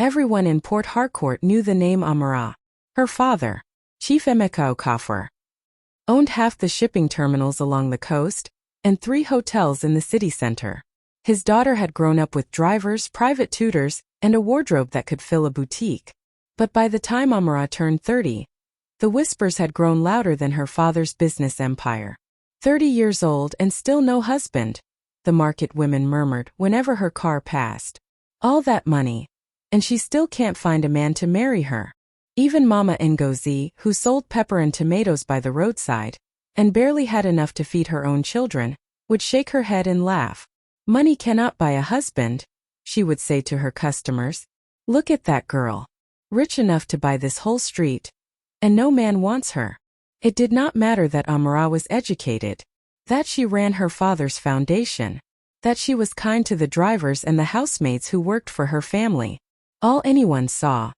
Everyone in Port Harcourt knew the name Amara. Her father, Chief Emeka Okafor, owned half the shipping terminals along the coast and 3 hotels in the city center. His daughter had grown up with drivers, private tutors, and a wardrobe that could fill a boutique. But by the time Amara turned 30, the whispers had grown louder than her father's business empire. 30 years old and still no husband, the market women murmured whenever her car passed. All that money, and she still can't find a man to marry her. Even Mama Ngozi, who sold pepper and tomatoes by the roadside, and barely had enough to feed her own children, would shake her head and laugh. Money cannot buy a husband, she would say to her customers. Look at that girl. Rich enough to buy this whole street. And no man wants her. It did not matter that Amara was educated, that she ran her father's foundation, that she was kind to the drivers and the housemaids who worked for her family. All anyone saw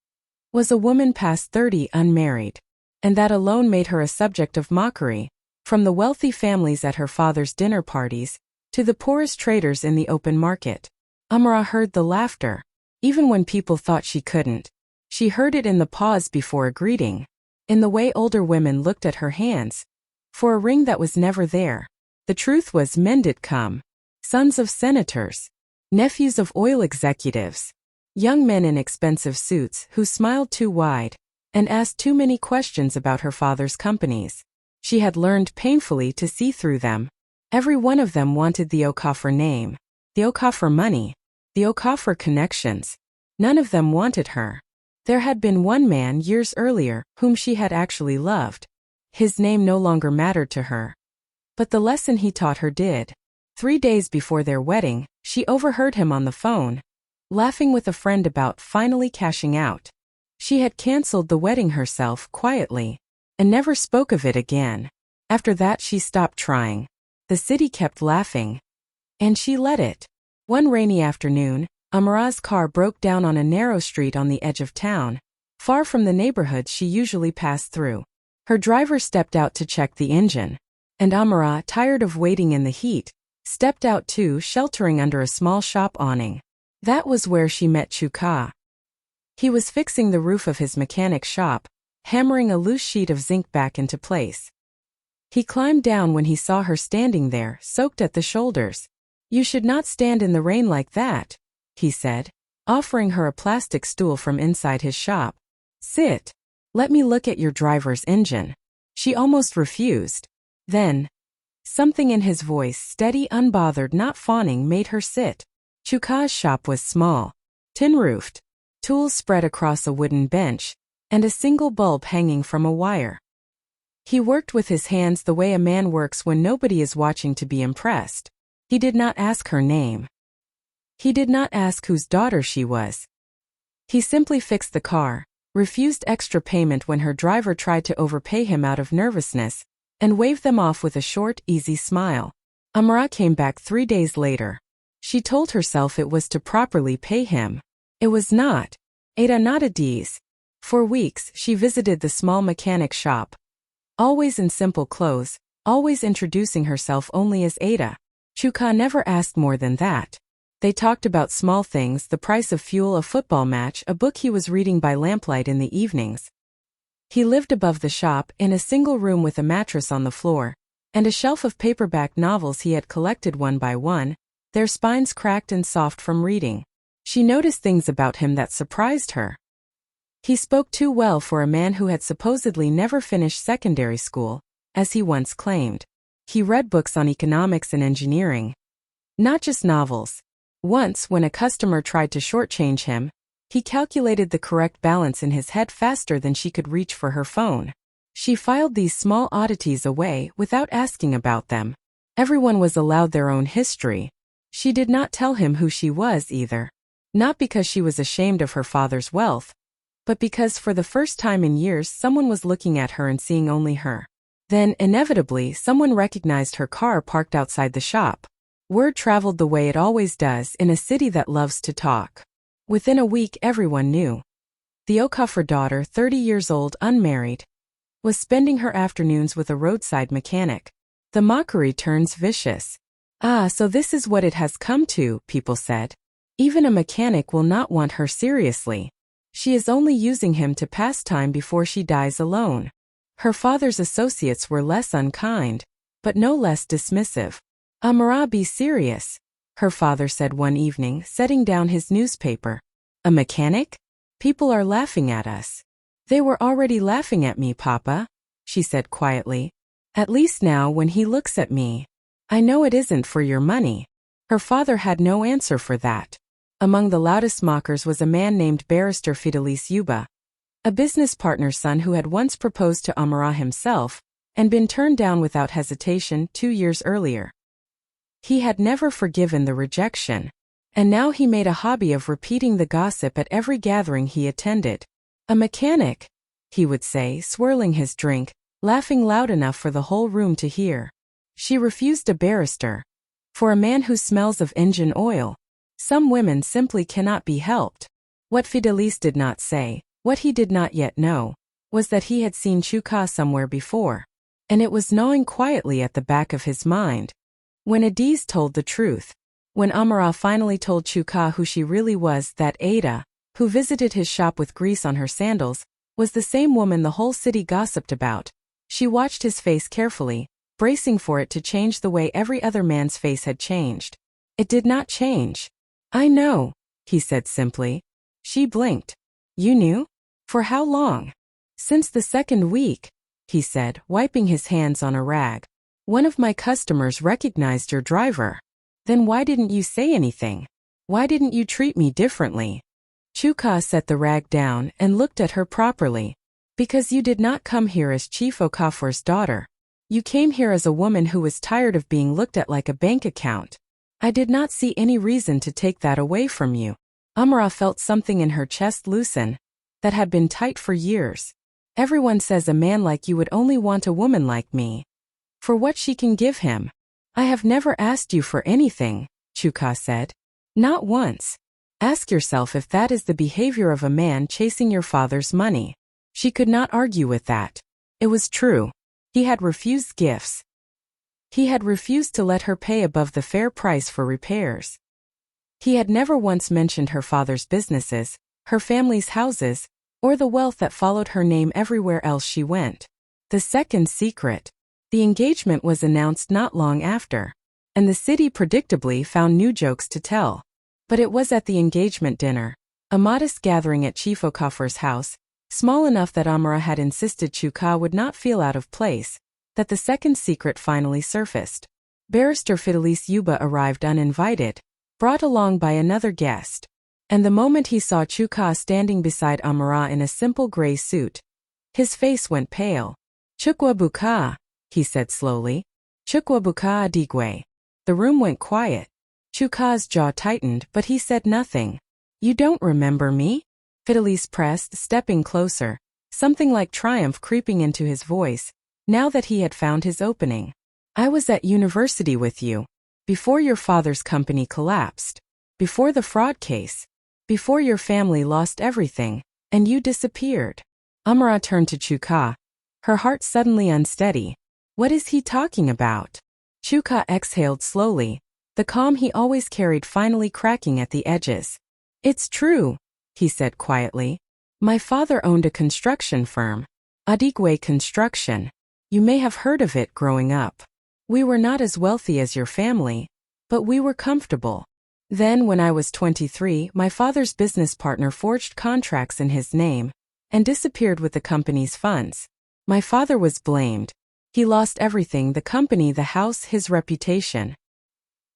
was a woman past 30 unmarried, and that alone made her a subject of mockery, from the wealthy families at her father's dinner parties to the poorest traders in the open market. Amara heard the laughter, even when people thought she couldn't. She heard it in the pause before a greeting, in the way older women looked at her hands, for a ring that was never there. The truth was, men did come. Sons of senators, nephews of oil executives, young men in expensive suits who smiled too wide and asked too many questions about her father's companies. She had learned painfully to see through them. Every one of them wanted the Okafor name, the Okafor money, the Okafor connections. None of them wanted her. There had been one man years earlier whom she had actually loved. His name no longer mattered to her. But the lesson he taught her did. 3 days before their wedding, she overheard him on the phone, laughing with a friend about finally cashing out. She had cancelled the wedding herself quietly, and never spoke of it again. After that she stopped trying. The city kept laughing, and she let it. One rainy afternoon, Amara's car broke down on a narrow street on the edge of town, far from the neighborhoods she usually passed through. Her driver stepped out to check the engine, and Amara, tired of waiting in the heat, stepped out too, sheltering under a small shop awning. That was where she met Chuka. He was fixing the roof of his mechanic shop, hammering a loose sheet of zinc back into place. He climbed down when he saw her standing there, soaked at the shoulders. "You should not stand in the rain like that," he said, offering her a plastic stool from inside his shop. "Sit. Let me look at your driver's engine." She almost refused. Then, something in his voice, steady, unbothered, not fawning, made her sit. Chuka's shop was small, tin-roofed, tools spread across a wooden bench, and a single bulb hanging from a wire. He worked with his hands the way a man works when nobody is watching to be impressed. He did not ask her name. He did not ask whose daughter she was. He simply fixed the car, refused extra payment when her driver tried to overpay him out of nervousness, and waved them off with a short, easy smile. Amara came back 3 days later. She told herself it was to properly pay him. It was not. Ada not a D's. For weeks, she visited the small mechanic shop. Always in simple clothes, always introducing herself only as Ada. Chuka never asked more than that. They talked about small things, the price of fuel, a football match, a book he was reading by lamplight in the evenings. He lived above the shop, in a single room with a mattress on the floor, and a shelf of paperback novels he had collected one by one, their spines cracked and soft from reading. She noticed things about him that surprised her. He spoke too well for a man who had supposedly never finished secondary school, as he once claimed. He read books on economics and engineering, not just novels. Once, when a customer tried to shortchange him, he calculated the correct balance in his head faster than she could reach for her phone. She filed these small oddities away without asking about them. Everyone was allowed their own history. She did not tell him who she was either. Not because she was ashamed of her father's wealth, but because for the first time in years someone was looking at her and seeing only her. Then, inevitably, someone recognized her car parked outside the shop. Word traveled the way it always does in a city that loves to talk. Within a week, everyone knew. The Okafor daughter, 30 years old, unmarried, was spending her afternoons with a roadside mechanic. The mockery turns vicious. "Ah, so this is what it has come to," people said. "Even a mechanic will not want her seriously." She is only using him to pass time before she dies alone. Her father's associates were less unkind, but no less dismissive. Amara, be serious, her father said one evening, setting down his newspaper. A mechanic? People are laughing at us. They were already laughing at me, Papa, she said quietly. At least now when he looks at me. I know it isn't for your money. Her father had no answer for that. Among the loudest mockers was a man named Barrister Fidelis Yuba, a business partner's son who had once proposed to Amara himself and been turned down without hesitation 2 years earlier. He had never forgiven the rejection, and now he made a hobby of repeating the gossip at every gathering he attended. A mechanic, he would say, swirling his drink, laughing loud enough for the whole room to hear. She refused a barrister. For a man who smells of engine oil, some women simply cannot be helped. What Fidelis did not say, what he did not yet know, was that he had seen Chuka somewhere before, and it was gnawing quietly at the back of his mind. When Adiz told the truth, when Amara finally told Chuka who she really was, that Ada, who visited his shop with grease on her sandals, was the same woman the whole city gossiped about, she watched his face carefully, bracing for it to change the way every other man's face had changed. It did not change. I know, he said simply. She blinked. You knew? For how long? Since the second week, he said, wiping his hands on a rag. One of my customers recognized your driver. Then why didn't you say anything? Why didn't you treat me differently? Chuka set the rag down and looked at her properly. Because you did not come here as Chief Okafor's daughter. You came here as a woman who was tired of being looked at like a bank account. I did not see any reason to take that away from you. Amara felt something in her chest loosen, that had been tight for years. Everyone says a man like you would only want a woman like me. For what she can give him. I have never asked you for anything, Chuka said. Not once. Ask yourself if that is the behavior of a man chasing your father's money. She could not argue with that. It was true. He had refused gifts. He had refused to let her pay above the fair price for repairs. He had never once mentioned her father's businesses, her family's houses, or the wealth that followed her name everywhere else she went. The second secret. The engagement was announced not long after, and the city predictably found new jokes to tell. But it was at the engagement dinner, a modest gathering at Chief Okafor's house, small enough that Amara had insisted Chuka would not feel out of place, that the second secret finally surfaced. Barrister Fidelis Yuba arrived uninvited, brought along by another guest. And the moment he saw Chuka standing beside Amara in a simple gray suit, his face went pale. Chukwabuka, he said slowly. Chukwabuka Adigwe. The room went quiet. Chuka's jaw tightened, but he said nothing. You don't remember me? Fidelis pressed, stepping closer, something like triumph creeping into his voice, now that he had found his opening. I was at university with you. Before your father's company collapsed. Before the fraud case. Before your family lost everything, and you disappeared. Amara turned to Chuka, her heart suddenly unsteady. What is he talking about? Chuka exhaled slowly, the calm he always carried finally cracking at the edges. It's true, he said quietly. My father owned a construction firm. Adigwe Construction. You may have heard of it growing up. We were not as wealthy as your family, but we were comfortable. Then when I was 23, my father's business partner forged contracts in his name and disappeared with the company's funds. My father was blamed. He lost everything, the company, the house, his reputation.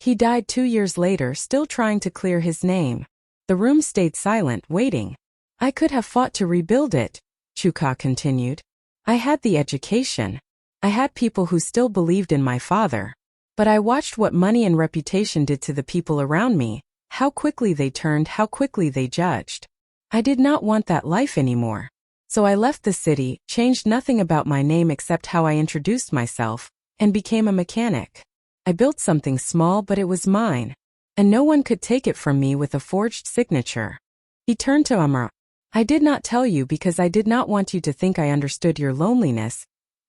He died 2 years later, still trying to clear his name. The room stayed silent, waiting. I could have fought to rebuild it, Chuka continued. I had the education. I had people who still believed in my father. But I watched what money and reputation did to the people around me, how quickly they turned, how quickly they judged. I did not want that life anymore. So I left the city, changed nothing about my name except how I introduced myself, and became a mechanic. I built something small, but it was mine. And no one could take it from me with a forged signature. He turned to Amara. I did not tell you because I did not want you to think I understood your loneliness,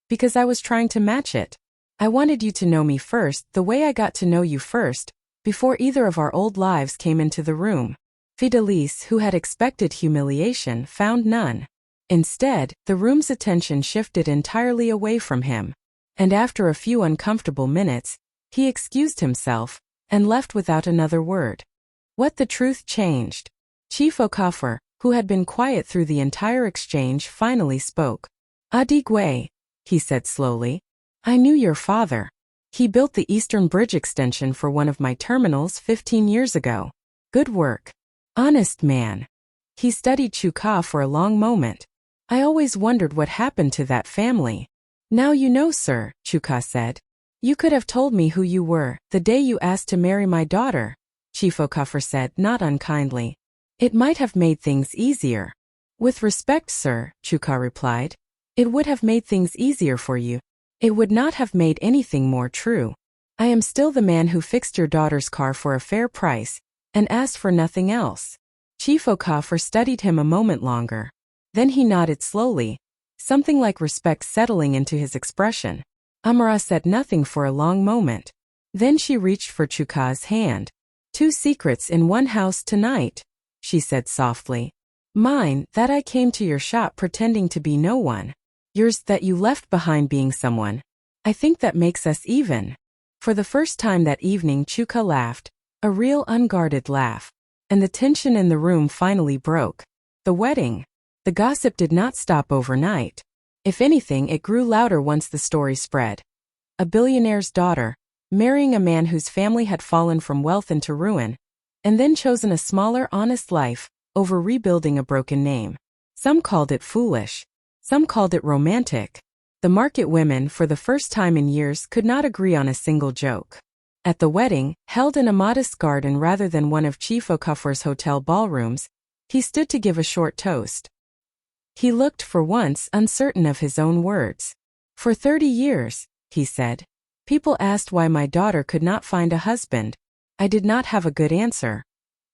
because I was trying to match it. I wanted you to know me first, the way I got to know you first, before either of our old lives came into the room. Fidelis, who had expected humiliation, found none. Instead, the room's attention shifted entirely away from him, and after a few uncomfortable minutes, he excused himself and left without another word. What the truth changed. Chief Okafor, who had been quiet through the entire exchange, finally spoke. Adigwe, he said slowly. I knew your father. He built the Eastern Bridge extension for one of my terminals 15 years ago. Good work. Honest man. He studied Chuka for a long moment. I always wondered what happened to that family. Now you know, sir, Chuka said. You could have told me who you were the day you asked to marry my daughter, Chief Okafor said, not unkindly. It might have made things easier. With respect, sir, Chuka replied. It would have made things easier for you. It would not have made anything more true. I am still the man who fixed your daughter's car for a fair price and asked for nothing else. Chief Okafor studied him a moment longer. Then he nodded slowly, something like respect settling into his expression. Amara said nothing for a long moment. Then she reached for Chuka's hand. 2 secrets in one house tonight, she said softly. Mine, that I came to your shop pretending to be no one. Yours, that you left behind being someone. I think that makes us even. For the first time that evening, Chuka laughed, a real unguarded laugh, and the tension in the room finally broke. The wedding. The gossip did not stop overnight. If anything, it grew louder once the story spread. A billionaire's daughter, marrying a man whose family had fallen from wealth into ruin, and then chosen a smaller, honest life over rebuilding a broken name. Some called it foolish. Some called it romantic. The market women, for the first time in years, could not agree on a single joke. At the wedding, held in a modest garden rather than one of Chief Okafor's hotel ballrooms, he stood to give a short toast. He looked, for once, uncertain of his own words. For 30 years, he said, people asked why my daughter could not find a husband. I did not have a good answer.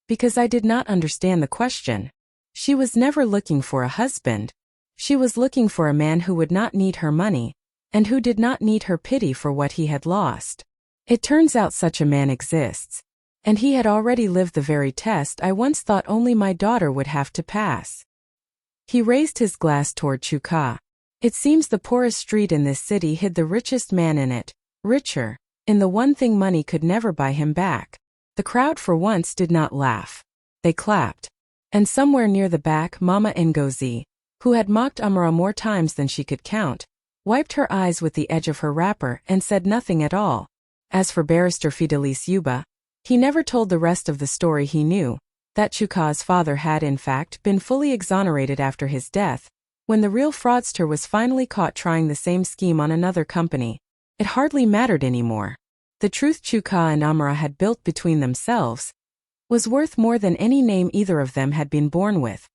Because I did not understand the question. She was never looking for a husband. She was looking for a man who would not need her money, and who did not need her pity for what he had lost. It turns out such a man exists. And he had already lived the very test I once thought only my daughter would have to pass. He raised his glass toward Chuka. It seems the poorest street in this city hid the richest man in it, richer, in the one thing money could never buy him back. The crowd for once did not laugh. They clapped. And somewhere near the back, Mama Ngozi, who had mocked Amara more times than she could count, wiped her eyes with the edge of her wrapper and said nothing at all. As for Barrister Fidelis Yuba, he never told the rest of the story. He knew that Chuka's father had in fact been fully exonerated after his death, when the real fraudster was finally caught trying the same scheme on another company. It hardly mattered anymore. The truth Chuka and Amara had built between themselves was worth more than any name either of them had been born with.